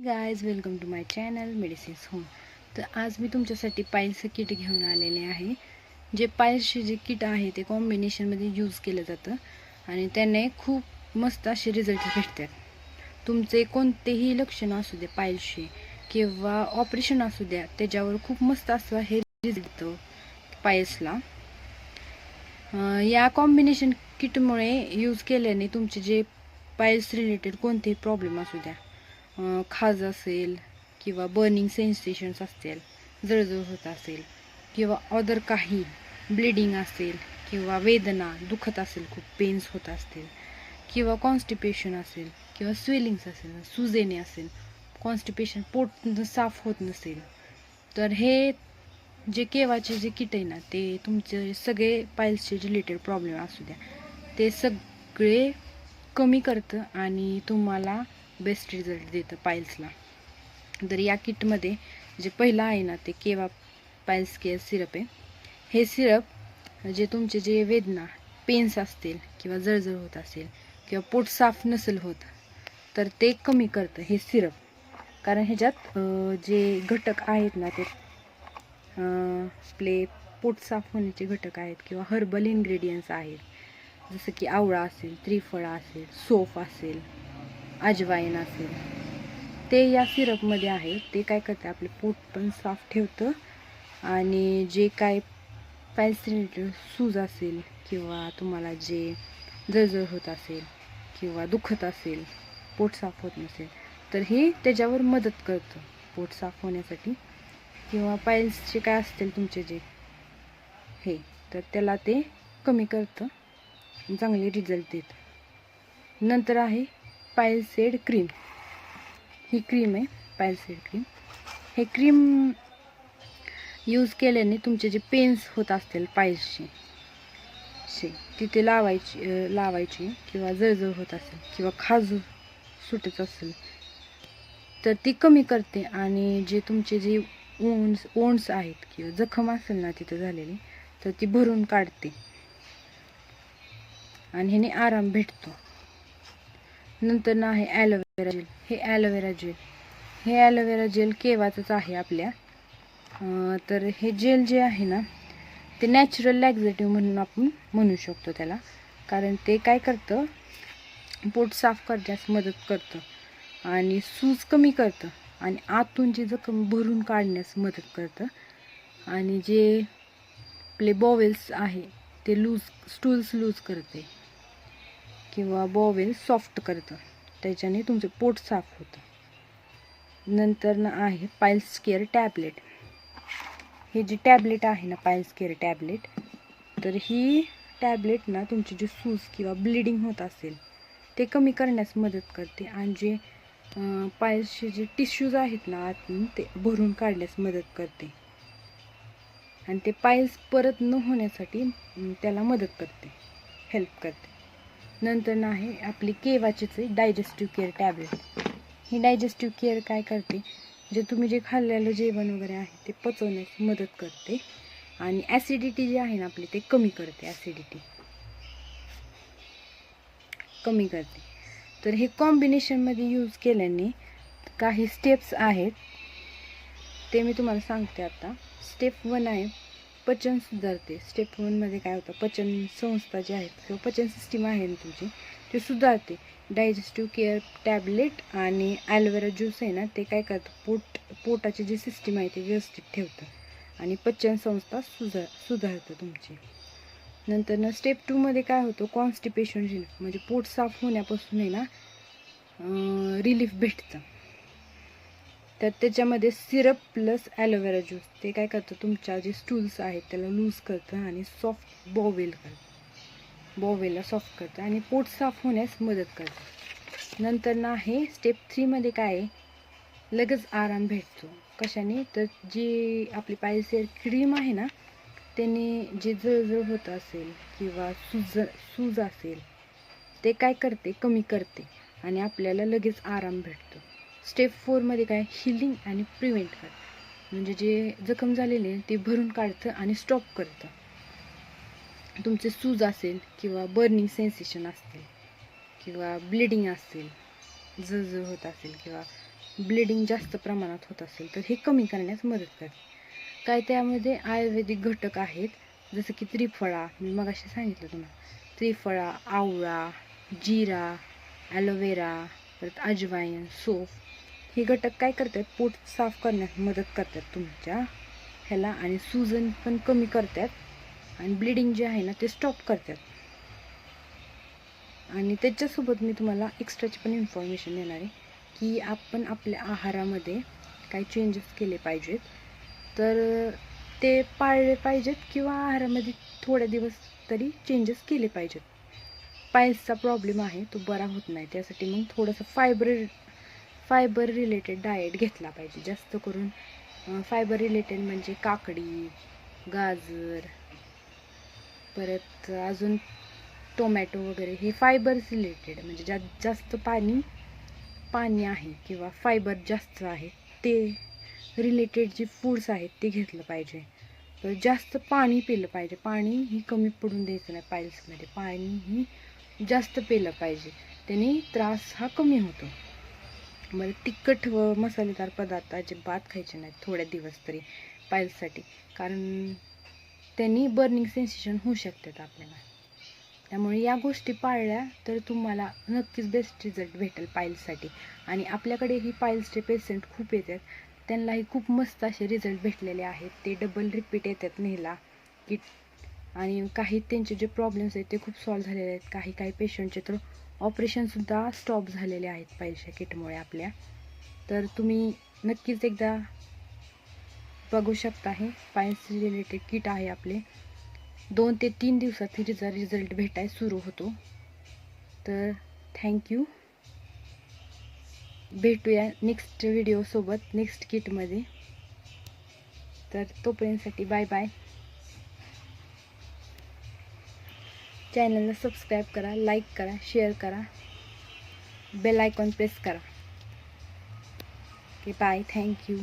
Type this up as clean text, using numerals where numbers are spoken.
Guys welcome to my channel medicines home. तर आज मी तुमच्यासाठी पाईल्सचं किट घेऊन आलेले आहे. जे पाईल्सचे जे किट आहे ते कॉम्बिनेशनमध्ये यूज केलं जातं आणि त्याने खूप मस्त असे रिझल्ट भेटतात. तुमचे कोणतेही लक्षणं असू दे पाईल्सचे किंवा ऑपरेशन असू द्या, त्याच्यावर खूप मस्त असं हे रिझल्ट येतं पाईल्सला. या कॉम्बिनेशन किटमुळे यूज केल्याने तुमचे जे पाईल्स रिलेटेड कोणतेही प्रॉब्लेम असू द्या, खाज असेल किंवा बर्निंग सेन्सेशन्स असतील, जळजळ होत असेल किंवा अदर काही ब्लिडिंग असेल किंवा वेदना दुखत असेल, खूप पेन्स होत असतील किंवा कॉन्स्टिपेशन असेल किंवा स्वेलिंग्स असेल, सूज येणे असेल, कॉन्स्टिपेशन पोट साफ होत नसेल, तर हे जे केवाचे जे किट आहे ना, ते तुमचे सगळे पाईल्सचे रिलेटेड प्रॉब्लेम असू द्या ते सगळे कमी करतं आणि तुम्हाला बेस्ट रिझल्ट देतं पाईल्सला. तर या किटमध्ये जे पहिलं आहे ना, ते केवा पाईल्स केअर सिरप आहे. हे सिरप जे तुमचे जे वेदना पेन्स असतील किंवा जळजळ होत असेल किंवा पोट साफ नसेल होत, तर ते कमी करतं हे सिरप. कारण ह्याच्यात जे घटक आहेत ना, ते आपले पोट साफ होण्याचे घटक आहेत किंवा हर्बल इन्ग्रेडियंट्स आहेत, जसं की आवळा असेल, त्रिफळा असेल, सोफ असेल, अजवाईन असेल, ते या सिरपमध्ये आहे. ते काय करतं, आपले पोट पण साफ ठेवतं आणि जे काय पाईल्स रिलेटेड सूज असेल किंवा तुम्हाला जे जळजळ होत असेल किंवा दुखत असेल, पोट साफ होत नसेल, तर हे त्याच्यावर मदत करतं पोट साफ होण्यासाठी किंवा पाईल्सचे काय असतील तुमचे जे हे, तर त्याला ते कमी करतं, चांगले रिझल्ट देतं. नंतर आहे पाईल्सेड क्रीम. ही क्रीम आहे पाईल्सेड क्रीम. हे क्रीम यूज केल्याने तुमचे जे पेन्स होत असतील पाईल्सचे तिथे लावायची किंवा जळजळ होत असेल किंवा खाज सुटत असेल, तर ती कमी करते आणि जे तुमचे जे वोंड्स आहेत किंवा जखम असेल ना तिथे झालेली, तर ती भरून काढते आणि ह्याने आराम भेटतो. नंतर ना आहे ॲलोवेरा जेल. हे ॲलोवेरा जेल केवाचंच आहे आपल्या. तर हे जेल जे आहे ना, ते नॅचरल लॅक्झेटिव्ह म्हणून आपण म्हणू शकतो त्याला. कारण ते काय करतं, पोट साफ करण्यास मदत करतं आणि सूज कमी करतं आणि आतून जे जखम भरून काढण्यास मदत करतं आणि जे आपले बॉवेल्स आहे ते स्टूल्स लूज करते किंवा बॉवेल सॉफ्ट करतं, त्याच्याने तुमचं पोट साफ होतं. नंतर ना आहे पाईल्स केअर टॅबलेट. हे जी टॅबलेट आहे ना, पाईल्स केअर टॅबलेट, तर ही टॅबलेट ना तुमची जी सूज किंवा ब्लिडिंग होत असेल ते कमी करण्यास मदत करते आणि जे पाईल्सचे जे टिश्यूज आहेत ना आतून, ते भरून काढण्यास मदत करते आणि ते पाईल्स परत न होण्यासाठी त्याला मदत करते, हेल्प करते. नंतर ना आहे आपली केवाचीच डायजेस्टिव्ह केअर टॅबलेट. ही डायजेस्टिव्ह केअर काय करते, जे तुम्ही जे खाल्लेलं जेवण वगैरे आहे ते पचवण्यास मदत करते आणि ॲसिडिटी जी आहे ना आपली, ते कमी करते, ॲसिडिटी कमी करते. तर हे कॉम्बिनेशनमध्ये यूज केल्याने काही स्टेप्स आहेत, ते मी तुम्हाला सांगते आता. स्टेप 1 आहे पचन सुधारते. स्टेप 1मध्ये काय होतं, पचन संस्था जी आहेत किंवा पचन सिस्टीम आहे ना तुमची, ते सुधारते. डायजेस्टिव्ह केअर टॅबलेट आणि ॲलोवेरा ज्यूस आहे ना, ते काय करतं, पोटाची जी सिस्टीम आहे ती व्यवस्थित ठेवतं आणि पचन संस्था सुधारतं तुमची. नंतर ना स्टेप 2मध्ये काय होतं, कॉन्स्टिपेशन रिलीफ, म्हणजे पोट साफ होण्यापासून आहे ना रिलीफ भेटतं. तर त्याच्यामध्ये सिरप प्लस ॲलोवेरा ज्यूस ते काय करतं, तुमच्या जे स्टूल्स आहेत त्याला लूज करतं आणि सॉफ्ट बॉवेलला सॉफ्ट करतं आणि पोट साफ होण्यास मदत करतं. नंतर ना आहे स्टेप 3मध्ये काय आहे, लगेच आराम भेटतो. कशाने, तर जी आपली पाईल्सेड क्रीम आहे ना, त्याने जे जळजळ होत असेल किंवा सूज असेल, ते काय करते, कमी करते आणि आपल्याला लगेच आराम भेटतो. स्टेप 4मध्ये काय, हिलिंग आणि प्रिव्हेंट करतं, म्हणजे जे जखम झालेले ते भरून काढतं आणि स्टॉप करतं. तुमचे सूज असेल किंवा बर्निंग सेन्सेशन असतील किंवा ब्लिडिंग असेल, जळजळ होत असेल किंवा ब्लिडिंग जास्त प्रमाणात होत असेल तर हे कमी करण्यास मदत करते. काय त्यामध्ये आयुर्वेदिक घटक आहेत, जसं की त्रिफळा, मी मगाशी सांगितलं तुम्हाला, त्रिफळा, आवळा, जिरा, ॲलोवेरा, परत अजवाईन, सोफ, हे घटक काय करतात, पोट साफ करण्यास मदत करतात तुमच्या ह्याला, आणि सूजन पण कमी करतात आणि ब्लिडिंग जे आहे ना ते स्टॉप करतात. आणि त्याच्यासोबत मी तुम्हाला एक्स्ट्राची पण इन्फॉर्मेशन देणार आहे की आपण आपल्या आहारामध्ये काही चेंजेस केले पाहिजेत, तर ते पाळले पाहिजेत किंवा आहारामध्ये थोड्या दिवस तरी चेंजेस केले पाहिजेत. पायल्सचा प्रॉब्लेम आहे तो बरा होत नाही, त्यासाठी मग थोडंसं फायबर रिलेटेड डाएट घेतला पाहिजे. जास्त करून फायबर रिलेटेड म्हणजे काकडी, गाजर, परत अजून टोमॅटो वगैरे, हे फायबर रिलेटेड म्हणजे ज्यात जास्त पाणी आहे किंवा फायबर जास्त आहे ते रिलेटेड जे फूड्स आहेत ते घेतलं पाहिजे. तर जास्त पाणी पिलं पाहिजे, पाणी ही कमी पडून द्यायचं नाही. पायल्समध्ये पाणी ही जास्त पिलं पाहिजे, त्याने त्रास हा कमी होतो. मला तिखट व मसालेदार पदार्थ अजिबात खायचे नाहीत थोड्या दिवस तरी पायल्ससाठी, कारण त्यांनी बर्निंग सेन्सेशन होऊ शकतात आपल्याला. त्यामुळे या गोष्टी पाळल्या तर तुम्हाला नक्कीच बेस्ट रिझल्ट भेटेल पायल्ससाठी. आणि आपल्याकडे ही पायल्सचे पेशंट खूप येतात, त्यांनाही खूप मस्त असे रिझल्ट भेटलेले आहेत. ते डबल रिपीट येतात नेहला किट, आणि काही त्यांचे जे प्रॉब्लेम्स आहेत ते खूप सॉल्व्ह झालेले आहेत. काही पेशंटचे तर ऑपरेशनसुद्धा स्टॉप झालेले आहेत पायल्सच्या किटमुळे आपल्या. तर तुम्ही नक्कीच एकदा बघू शकता. हे पायल्स रिलेटेड किट आहे आपले, 2 ते 3 दिवसात तिचा रिझल्ट भेटाय सुरू होतो. तर थँक्यू, भेटूया नेक्स्ट व्हिडिओसोबत, नेक्स्ट किटमध्ये. तर तोपर्यंतसाठी बाय बाय. चॅनलला सबस्क्राईब करा, लाईक करा, शेअर करा, बेल आयकॉन प्रेस करा. Okay bye, thank you.